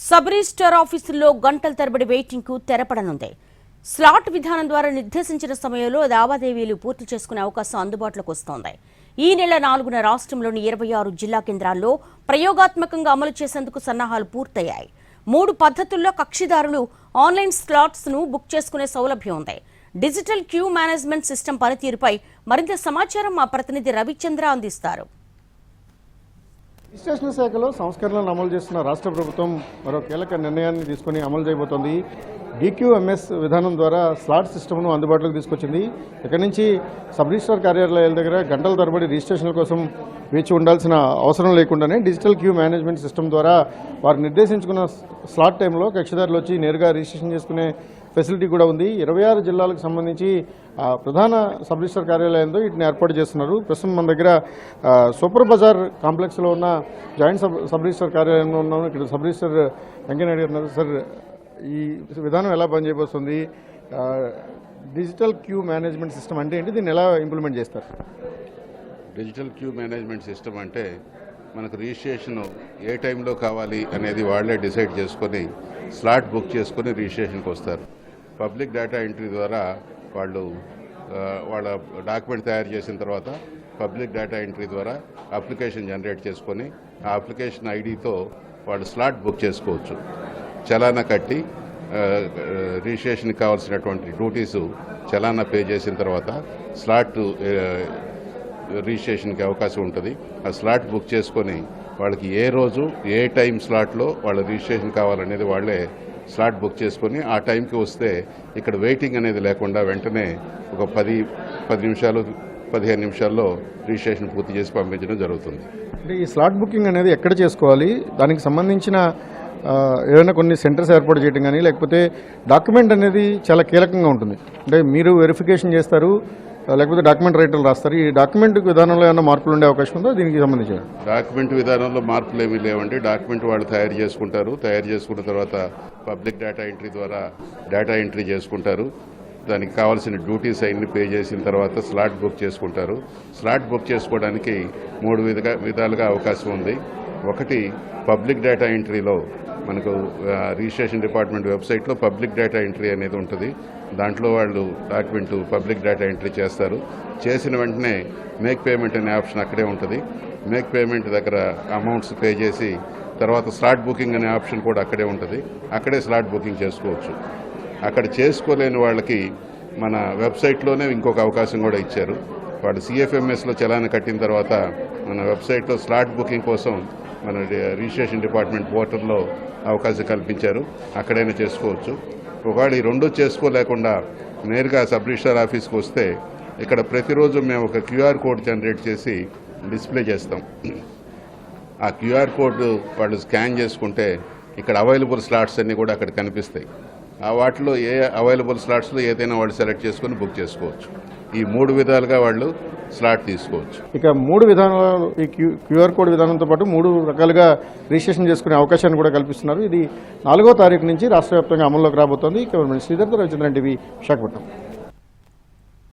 Sub register ఆఫీసుల్లో గంటల తరబడి వెయిటింగ్ కు తెరపడనుంది. స్లాట్ విధానం ద్వారా నిర్దేశించిన సమయంలో లావాదేవీలు పూర్తి చేసుకునే అవకాశం అందుబాటులోకి వస్తోంది. ఈ నెల 4న రాష్ట్రంలోని 26 జిల్లా కేంద్రాల్లో ప్రయోగాత్మకంగా అమలు చేసేందుకు సన్నాహాలు పూర్తయ్యాయి. 3 పద్ధతుల్లో కక్షిదారులు ఆన్లైన్ స్లాట్స్ ను బుక్ చేసుకునే సౌలభ్యం ఉంది. డిజిటల్ క్యూ మేనేజ్మెంట్ సిస్టమ్ పనితీరుపై మరింత సమాచారం మా ప్రతినిధి రవిచంద్ర అందిస్తారు. రిజిస్ట్రేషన్ శాఖలో సంస్కరణలను అమలు చేస్తున్న రాష్ట్ర ప్రభుత్వం మరో కీలక నిర్ణయాన్ని తీసుకుని అమలు చేయబోతోంది. DQMS విధానం ద్వారా స్లాట్ సిస్టమ్ను అందుబాటులోకి తీసుకొచ్చింది. ఇక్కడి నుంచి సబ్ రిజిస్ట్రార్ కార్యాలయాల దగ్గర గంటల తరబడి రిజిస్ట్రేషన్ కోసం వేచి ఉండాల్సిన అవసరం లేకుండానే డిజిటల్ క్యూ మేనేజ్మెంట్ సిస్టమ్ ద్వారా వారు నిర్దేశించుకున్న స్లాట్ టైంలో కక్షిదారులు వచ్చి నేరుగా రిజిస్ట్రేషన్ చేసుకునే ఫెసిలిటీ కూడా ఉంది. 26 జిల్లాలకు సంబంధించి ప్రధాన సబ్ రిజిస్టర్ కార్యాలయంలో వీటిని ఏర్పాటు చేస్తున్నారు. ప్రస్తుతం మన దగ్గర సూపర్ బజార్ కాంప్లెక్స్లో ఉన్న జాయింట్ సబ్ రిజిస్టర్ కార్యాలయంలో ఉన్నాము. ఇక్కడ సబ్ రిజిస్టర్ వెంకయ్యనాయుడు గారు ఉన్నారు. సార్, ఈ విధానం ఎలా పనిచేయబోతుంది? డిజిటల్ క్యూ మేనేజ్మెంట్ సిస్టమ్ అంటే ఏంటి? దీన్ని ఎలా ఇంప్లిమెంట్ చేస్తారు? డిజిటల్ క్యూ మేనేజ్మెంట్ సిస్టమ్ అంటే మనకు రిజిస్ట్రేషన్ ఏ టైంలో కావాలి అనేది వాళ్ళే డిసైడ్ చేసుకొని స్లాట్ బుక్ చేసుకొని రిజిస్ట్రేషన్కి వస్తారు. పబ్లిక్ డేటా ఎంట్రీ ద్వారా వాళ్ళు వాళ్ళ డాక్యుమెంట్ తయారు చేసిన తర్వాత పబ్లిక్ డేటా ఎంట్రీ ద్వారా అప్లికేషన్ జనరేట్ చేసుకొని ఆ అప్లికేషన్ ఐడితో వాళ్ళు స్లాట్ బుక్ చేసుకోవచ్చు. చలానా కట్టి రిజిస్ట్రేషన్కి కావాల్సినటువంటి డ్యూటీస్ చలానా పే చేసిన తర్వాత స్లాట్ రిజిస్ట్రేషన్కి అవకాశం ఉంటుంది. ఆ స్లాట్ బుక్ చేసుకొని వాళ్ళకి ఏ రోజు ఏ టైం స్లాట్లో వాళ్ళ రిజిస్ట్రేషన్ కావాలనేది వాళ్ళే స్లాట్ బుక్ చేసుకొని ఆ టైంకి వస్తే ఇక్కడ వెయిటింగ్ అనేది లేకుండా వెంటనే ఒక 10 నిమిషాలు 15 నిమిషాల్లో రిజిస్ట్రేషన్ పూర్తి చేసి పంపించడం జరుగుతుంది. అంటే ఈ స్లాట్ బుకింగ్ అనేది ఎక్కడ చేసుకోవాలి? దానికి సంబంధించిన ఏదైనా కొన్ని సెంటర్స్ ఏర్పాటు చేయడం కానీ, లేకపోతే డాక్యుమెంట్ అనేది చాలా కీలకంగా ఉంటుంది. అంటే మీరు వెరిఫికేషన్ చేస్తారు, లేకపోతే డాక్యుమెంట్ రైటర్లు రాస్తారు. ఈ డాక్యుమెంట్ విధానంలో ఏమైనా మార్పులు ఉండే అవకాశం ఉందో దీనికి సంబంధించి? డాక్యుమెంట్ విధానంలో మార్పులు ఏమీ లేవండి. డాక్యుమెంట్ వాళ్ళు తయారు చేసుకుంటారు. తయారు చేసుకున్న తర్వాత పబ్లిక్ డేటా ఎంట్రీ ద్వారా డేటా ఎంట్రీ చేసుకుంటారు. దానికి కావాల్సిన డ్యూటీస్ అన్ని పే చేసిన తర్వాత స్లాట్ బుక్ చేసుకుంటారు. స్లాట్ బుక్ చేసుకోవడానికి 3 విధాలుగా అవకాశం ఉంది. ఒకటి, పబ్లిక్ డేటా ఎంట్రీలో మనకు రిజిస్ట్రేషన్ డిపార్ట్మెంట్ వెబ్సైట్లో పబ్లిక్ డేటా ఎంట్రీ అనేది ఉంటుంది. దాంట్లో వాళ్ళు డాక్యుమెంట్ పబ్లిక్ డేటా ఎంట్రీ చేస్తారు. చేసిన వెంటనే మేక్ పేమెంట్ అనే ఆప్షన్ అక్కడే ఉంటుంది. మేక్ పేమెంట్ దగ్గర అమౌంట్స్ పే చేసి తర్వాత స్లాట్ బుకింగ్ అనే ఆప్షన్ కూడా అక్కడే ఉంటుంది. అక్కడే స్లాట్ బుకింగ్ చేసుకోవచ్చు. అక్కడ చేసుకోలేని వాళ్ళకి మన వెబ్సైట్లోనే ఇంకొక అవకాశం కూడా ఇచ్చారు. వాళ్ళు CFMSలో చలానా కట్టిన తర్వాత మన వెబ్సైట్లో స్లాట్ బుకింగ్ కోసం మన రిజిస్ట్రేషన్ డిపార్ట్మెంట్ పోర్టల్లో అవకాశం కల్పించారు. అక్కడైనా చేసుకోవచ్చు. ఒకవేళ ఈ 2 చేసుకోలేకుండా నేరుగా సబ్ రిజిస్ట్రార్ ఆఫీస్కి వస్తే ఇక్కడ ప్రతిరోజు మేము ఒక QR కోడ్ జనరేట్ చేసి డిస్ప్లే చేస్తాం. ఆ QR కోడ్ వాళ్ళు స్కాన్ చేసుకుంటే ఇక్కడ అవైలబుల్ స్లాట్స్ అన్నీ కూడా అక్కడ కనిపిస్తాయి. ఆ వాటిలో ఏ అవైలబుల్ స్లాట్స్లో ఏదైనా వాళ్ళు సెలెక్ట్ చేసుకుని బుక్ చేసుకోవచ్చు. ఈ 3 విధాలుగా వాళ్ళు స్లాట్ తీసుకోవచ్చు. ఇక 3 విధానాలు, ఈ QR కోడ్ విధానంతో పాటు 3 రకాలుగా రిజిస్ట్రేషన్ చేసుకునే అవకాశాన్ని కూడా కల్పిస్తున్నారు. ఇది 4వ తారీఖు నుంచి రాష్ట్ర వ్యాప్తంగా అమల్లోకి రాబోతోంది. శ్రీధర్, రవిచంద్రన్ టీవీ, విశాఖపట్నం.